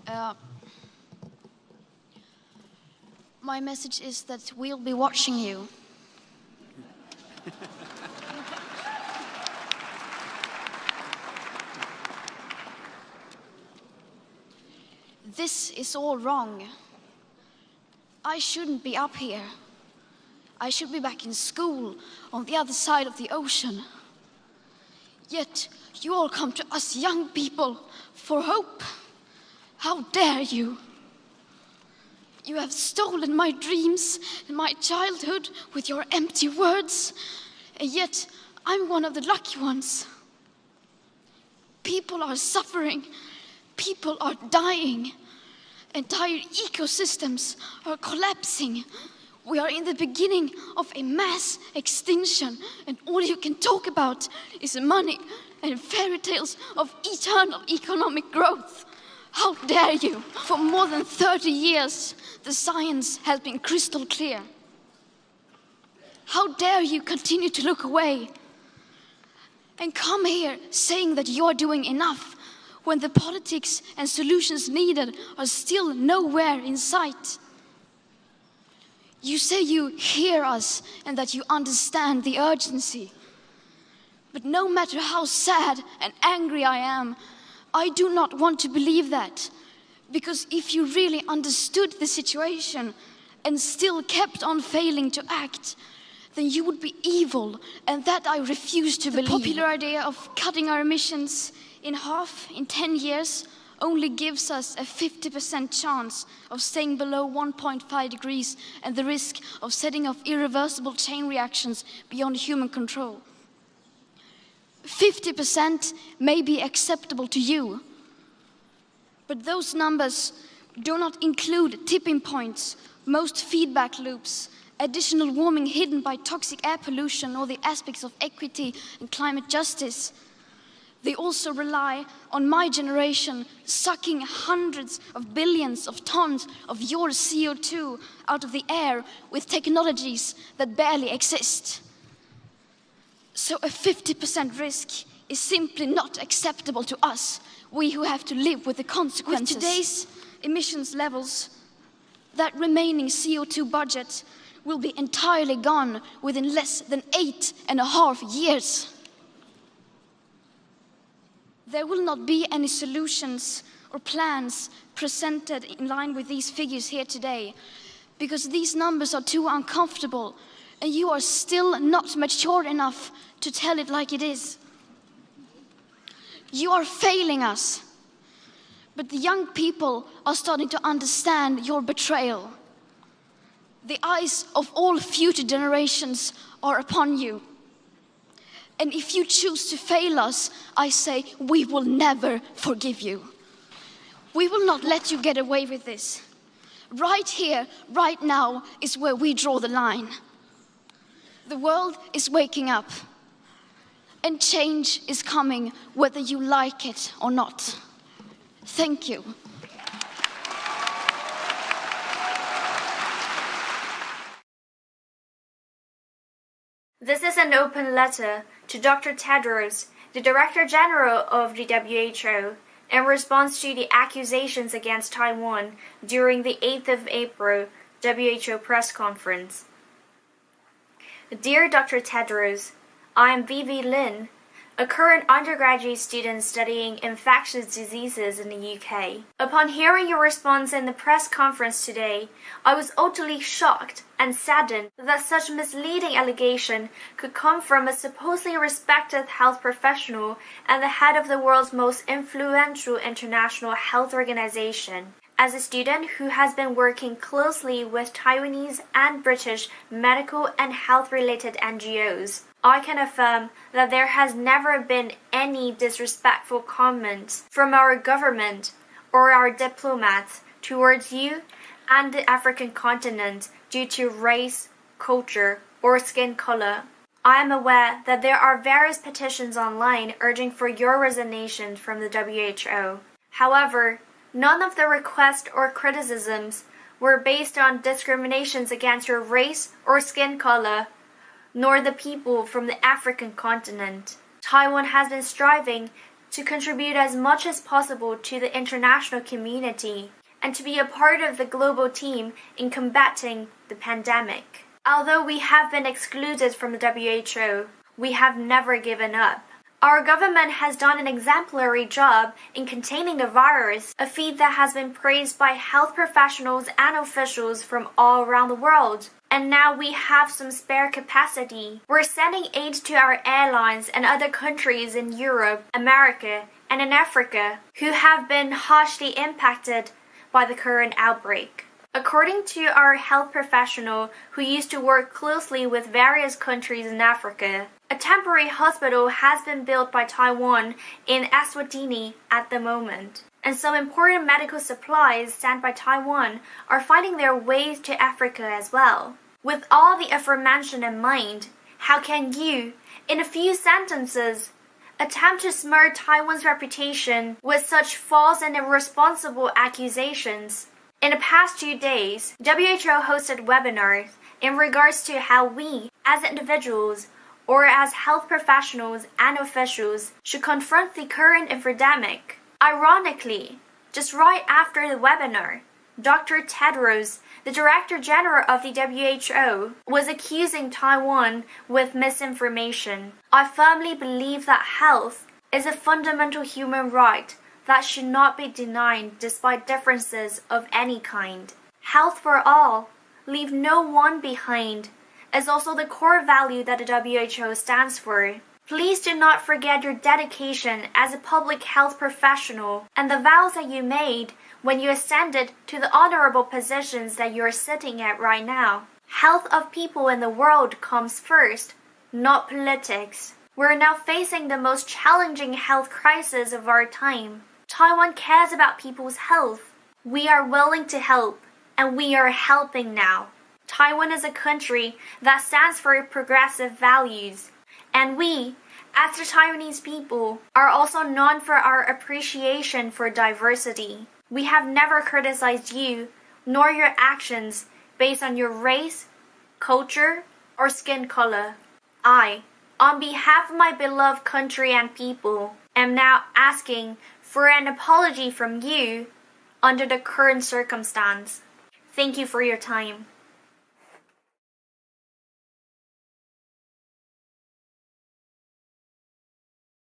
Uh, my message is that we'll be watching you. This is all wrong. I shouldn't be up here. I should be back in school on the other side of the ocean. Yet you all come to us young people for hope. How dare you? You have stolen my dreams and my childhood with your empty words, and yet I'm one of the lucky ones. People are suffering. People are dying. Entire ecosystems are collapsing. We are in the beginning of a mass extinction, and all you can talk about is money and fairy tales of eternal economic growth. How dare you? For more than 30 years, the science has been crystal clear. How dare you continue to look away and come here saying that you're doing enough when the politics and solutions needed are still nowhere in sight? You say you hear us and that you understand the urgency. But no matter how sad and angry I am, I do not want to believe that. Because if you really understood the situation and still kept on failing to act, then you would be evil, and that I refuse to believe. The popular idea of cutting our emissions in half in 10 years only gives us a 50% chance of staying below 1.5 degrees and the risk of setting off irreversible chain reactions beyond human control. 50% may be acceptable to you, but those numbers do not include tipping points, most feedback loops, additional warming hidden by toxic air pollution, or the aspects of equity and climate justice. They also rely on my generation sucking hundreds of billions of tons of your CO2 out of the air with technologies that barely exist. So a 50% risk is simply not acceptable to us, we who have to live with the consequences. With today's emissions levels, that remaining CO2 budget will be entirely gone within less than 8.5 years. There will not be any solutions or plans presented in line with these figures here today, because these numbers are too uncomfortable, and you are still not mature enough to tell it like it is. You are failing us, but the young people are starting to understand your betrayal. The eyes of all future generations are upon you. And if you choose to fail us, I say we will never forgive you. We will not let you get away with this. Right here, right now, is where we draw the line. The world is waking up, and change is coming whether you like it or not. Thank you. This is an open letter to Dr. Tedros, the Director General of the WHO, in response to the accusations against Taiwan during the 8th of April WHO press conference. Dear Dr. Tedros, I am Vivi Lin, a current undergraduate student studying infectious diseases in the UK. Upon hearing your response in the press conference today, I was utterly shocked and saddened that such misleading allegation could come from a supposedly respected health professional and the head of the world's most influential international health organization. As a student who has been working closely with Taiwanese and British medical and health-related NGOs, I can affirm that there has never been any disrespectful comments from our government or our diplomats towards you and the African continent due to race, culture, or skin color. I am aware that there are various petitions online urging for your resignation from the WHO. However, none of the requests or criticisms were based on discriminations against your race or skin color, nor the people from the African continent. Taiwan has been striving to contribute as much as possible to the international community and to be a part of the global team in combating the pandemic. Although we have been excluded from the WHO, we have never given up. Our government has done an exemplary job in containing the virus, a feat that has been praised by health professionals and officials from all around the world. And now we have some spare capacity. We're sending aid to our airlines and other countries in Europe, America, and in Africa who have been harshly impacted by the current outbreak. According to our health professional who used to work closely with various countries in Africa, a temporary hospital has been built by Taiwan in Eswatini at the moment, and some important medical supplies sent by Taiwan are finding their way to Africa as well. With all the aforementioned in mind, how can you, in a few sentences, attempt to smear Taiwan's reputation with such false and irresponsible accusations? In the past 2 days, WHO hosted webinars in regards to how we, as individuals, or as health professionals and officials, should confront the current epidemic. Ironically, just right after the webinar, Dr. Tedros, the Director General of the WHO, was accusing Taiwan with misinformation. I firmly believe that health is a fundamental human right that should not be denied despite differences of any kind. Health for all, leave no one behind, is also the core value that the WHO stands for. Please do not forget your dedication as a public health professional and the vows that you made when you ascended to the honorable positions that you are sitting at right now. Health of people in the world comes first, not politics. We're now facing the most challenging health crisis of our time. Taiwan cares about people's health. We are willing to help, and we are helping now. Taiwan is a country that stands for progressive values, and we, as the Taiwanese people, are also known for our appreciation for diversity. We have never criticized you, nor your actions, based on your race, culture, or skin color. I, on behalf of my beloved country and people, am now asking for an apology from you under the current circumstance. Thank you for your time.